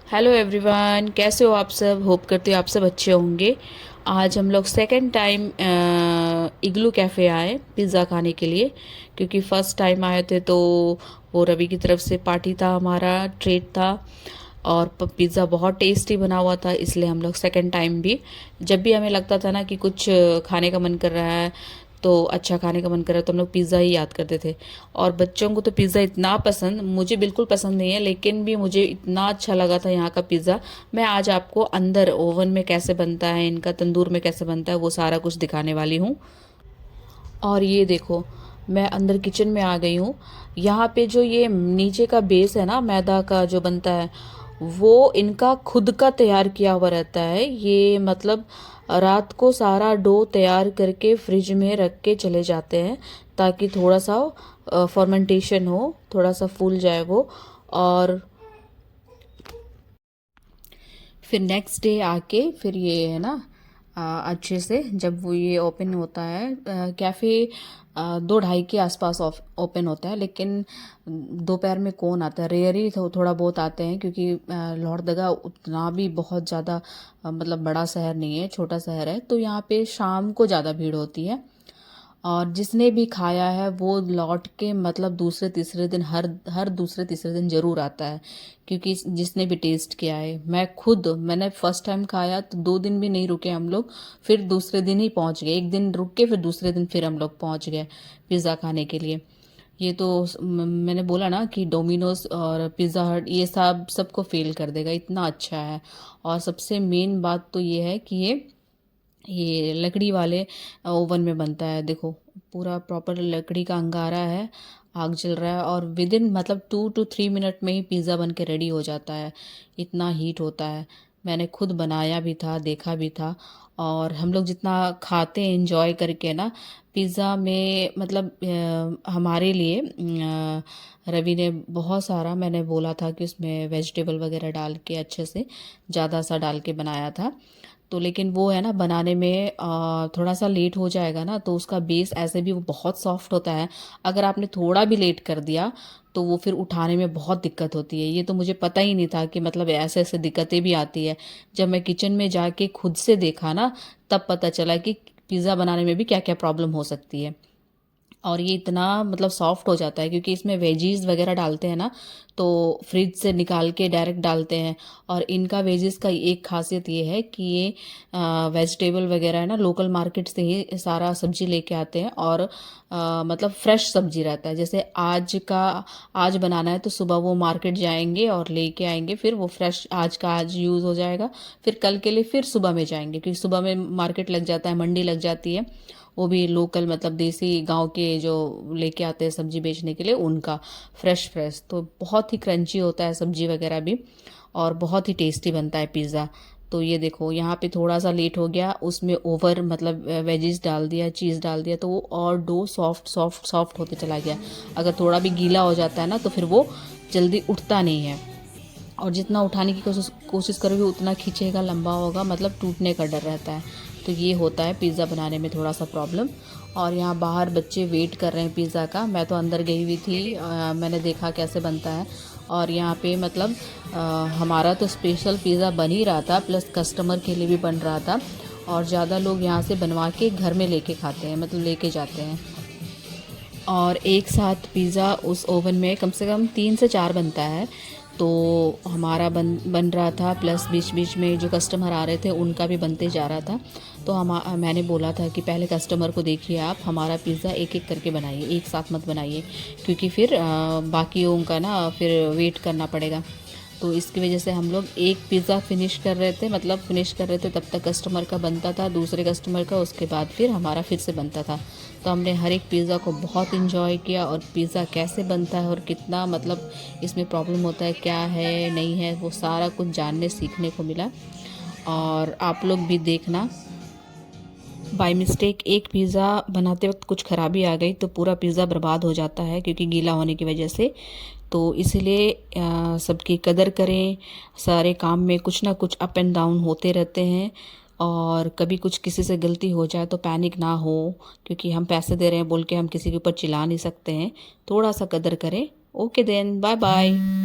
Hello everyone, कैसे हो आप सब। होप करते हो आप सब अच्छे होंगे। आज हम लोग सेकंड टाइम इग्लू कैफ़े आए पिज़्ज़ा खाने के लिए, क्योंकि फ़र्स्ट टाइम आए थे तो वो रवि की तरफ से पार्टी था, हमारा ट्रीट था। और पिज़्ज़ा बहुत टेस्टी बना हुआ था, इसलिए हम लोग सेकंड टाइम भी, जब भी हमें लगता था ना कि कुछ खाने का मन कर रहा है, तो अच्छा खाने का मन कर रहा है, तो हम लोग पिज़्ज़ा ही याद करते थे। और बच्चों को तो पिज़्ज़ा इतना पसंद, मुझे बिल्कुल पसंद नहीं है, लेकिन भी मुझे इतना अच्छा लगा था यहाँ का पिज़्ज़ा। मैं आज आपको अंदर ओवन में कैसे बनता है, इनका तंदूर में कैसे बनता है, वो सारा कुछ दिखाने वाली हूँ। और ये देखो, मैं अंदर किचन में आ गई हूँ। यहाँ पे जो ये नीचे का बेस है ना, मैदा का जो बनता है, वो इनका खुद का तैयार किया हुआ रहता है। ये मतलब रात को सारा डो तैयार करके फ्रिज में रख के चले जाते हैं, ताकि थोड़ा सा फर्मेंटेशन हो, थोड़ा सा फूल जाए वो। और फिर नेक्स्ट डे आके फिर ये है ना, अच्छे से जब वो ये ओपन होता है, कैफ़े 2 ढाई के आसपास ओपन होता है। लेकिन दोपहर में कौन आता है, रेयरी थोड़ा बहुत आते हैं, क्योंकि लोहरदगा उतना भी बहुत ज़्यादा मतलब बड़ा शहर नहीं है, छोटा शहर है, तो यहाँ पे शाम को ज़्यादा भीड़ होती है। और जिसने भी खाया है वो लौट के मतलब दूसरे तीसरे दिन, हर हर दूसरे तीसरे दिन ज़रूर आता है, क्योंकि जिसने भी टेस्ट किया है। मैंने फर्स्ट टाइम खाया तो 2 दिन भी नहीं रुके हम लोग, फिर दूसरे दिन ही पहुंच गए। एक दिन रुक के फिर दूसरे दिन फिर हम लोग पहुंच गए पिज़्ज़ा खाने के लिए। ये तो मैंने बोला ना कि डोमिनोज और पिज़्ज़ा हट ये सब सबको फेल कर देगा, इतना अच्छा है। और सबसे मेन बात तो ये है कि ये लकड़ी वाले ओवन में बनता है। देखो, पूरा प्रॉपर लकड़ी का अंगारा है, आग जल रहा है, और विद इन मतलब 2 to 3 मिनट में ही पिज़्ज़ा बन के रेडी हो जाता है, इतना हीट होता है। मैंने खुद बनाया भी था, देखा भी था। और हम लोग जितना खाते हैं इंजॉय करके ना पिज़्ज़ा में, मतलब हमारे लिए रवि ने बहुत सारा, मैंने बोला था कि उसमें वेजिटेबल वगैरह डाल के अच्छे से ज़्यादा सा डाल के बनाया था। तो लेकिन वो है ना, बनाने में थोड़ा सा लेट हो जाएगा ना, तो उसका बेस ऐसे भी वो बहुत सॉफ्ट होता है। अगर आपने थोड़ा भी लेट कर दिया तो वो फिर उठाने में बहुत दिक्कत होती है। ये तो मुझे पता ही नहीं था कि मतलब ऐसे ऐसे दिक्कतें भी आती है। जब मैं किचन में जाके खुद से देखा ना, तब पता चला कि पिज़्ज़ा बनाने में भी क्या क्या प्रॉब्लम हो सकती है। और ये इतना मतलब सॉफ्ट हो जाता है, क्योंकि इसमें वेजीज वगैरह डालते हैं ना, तो फ्रिज से निकाल के डायरेक्ट डालते हैं। और इनका वेजीज का एक खासियत ये है कि ये वेजिटेबल वगैरह है ना, लोकल मार्केट से ही सारा सब्जी लेके आते हैं। और मतलब फ्रेश सब्जी रहता है। जैसे आज बनाना है तो सुबह वो मार्केट जाएंगे और लेके आएंगे, फिर वो फ्रेश आज का आज यूज़ हो जाएगा। फिर कल के लिए फिर सुबह में जाएंगे, क्योंकि सुबह में मार्केट लग जाता है, मंडी लग जाती है। वो भी लोकल मतलब देसी गांव के जो लेके आते हैं सब्जी बेचने के लिए, उनका फ्रेश फ्रेश। तो बहुत ही क्रंची होता है सब्जी वगैरह भी, और बहुत ही टेस्टी बनता है पिज़्ज़ा। तो ये देखो, यहाँ पे थोड़ा सा लेट हो गया, उसमें ओवर मतलब वेजीज डाल दिया, चीज़ डाल दिया, तो वो और डो सॉफ्ट सॉफ्ट सॉफ्ट होते चला गया। अगर थोड़ा भी गीला हो जाता है ना, तो फिर वो जल्दी उठता नहीं है। और जितना उठाने की कोशिश करोगे उतना खींचेगा, लंबा होगा, मतलब टूटने का डर रहता है। तो ये होता है पिज़्ज़ा बनाने में थोड़ा सा प्रॉब्लम। और यहाँ बाहर बच्चे वेट कर रहे हैं पिज़्ज़ा का। मैं तो अंदर गई हुई थी, मैंने देखा कैसे बनता है। और यहाँ पे मतलब हमारा तो स्पेशल पिज़्ज़ा बन ही रहा था, प्लस कस्टमर के लिए भी बन रहा था। और ज़्यादा लोग यहाँ से बनवा के घर में लेके खाते हैं, मतलब लेके जाते हैं। और एक साथ पिज़्ज़ा उस ओवन में कम से कम 3 से 4 बनता है। तो हमारा बन रहा था, प्लस बीच बीच में जो कस्टमर आ रहे थे उनका भी बनते जा रहा था। तो मैंने बोला था कि पहले कस्टमर को देखिए, आप हमारा पिज़्ज़ा एक एक करके बनाइए, एक साथ मत बनाइए, क्योंकि फिर बाकियों का ना फिर वेट करना पड़ेगा। तो इसकी वजह से हम लोग एक पिज़्ज़ा फिनिश कर रहे थे, मतलब फिनिश कर रहे थे, तब तक कस्टमर का बनता था, दूसरे कस्टमर का, उसके बाद फिर हमारा फिर से बनता था। तो हमने हर एक पिज़्ज़ा को बहुत इन्जॉय किया। और पिज़्ज़ा कैसे बनता है और कितना मतलब इसमें प्रॉब्लम होता है, क्या है नहीं है, वो सारा कुछ जानने सीखने को मिला। और आप लोग भी देखना। बाय मिस्टेक एक पिज़्ज़ा बनाते वक्त कुछ खराबी आ गई तो पूरा पिज़्ज़ा बर्बाद हो जाता है, क्योंकि गीला होने की वजह से। तो इसीलिए सबकी कदर करें। सारे काम में कुछ ना कुछ अप एंड डाउन होते रहते हैं, और कभी कुछ किसी से गलती हो जाए तो पैनिक ना हो, क्योंकि हम पैसे दे रहे हैं बोल के हम किसी के ऊपर चिल्ला नहीं सकते हैं। थोड़ा सा कदर करें। Okay then, bye bye.